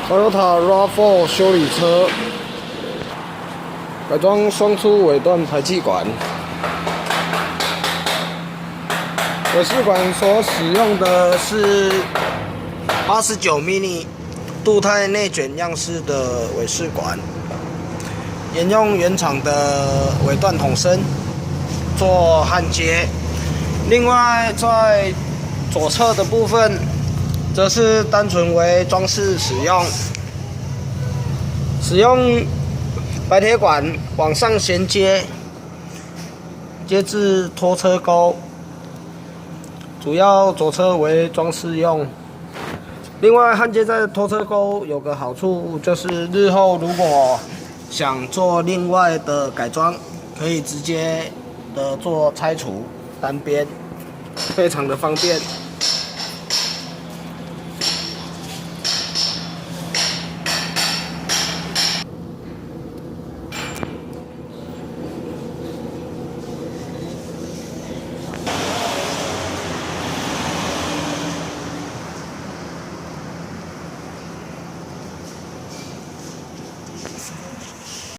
Toyota RAV4 休旅车改装双出尾段排气管。尾试管所使用的是89mm镀钛内卷样式的尾试管，沿用原厂的尾段筒身做焊接。另外，在左侧的部分，则是单纯为装饰使用白铁管往上衔接，接至拖车钩，主要左侧为装饰用。另外，焊接在拖车钩有个好处，就是日后如果想做另外的改装，可以直接的做拆除单边，非常的方便。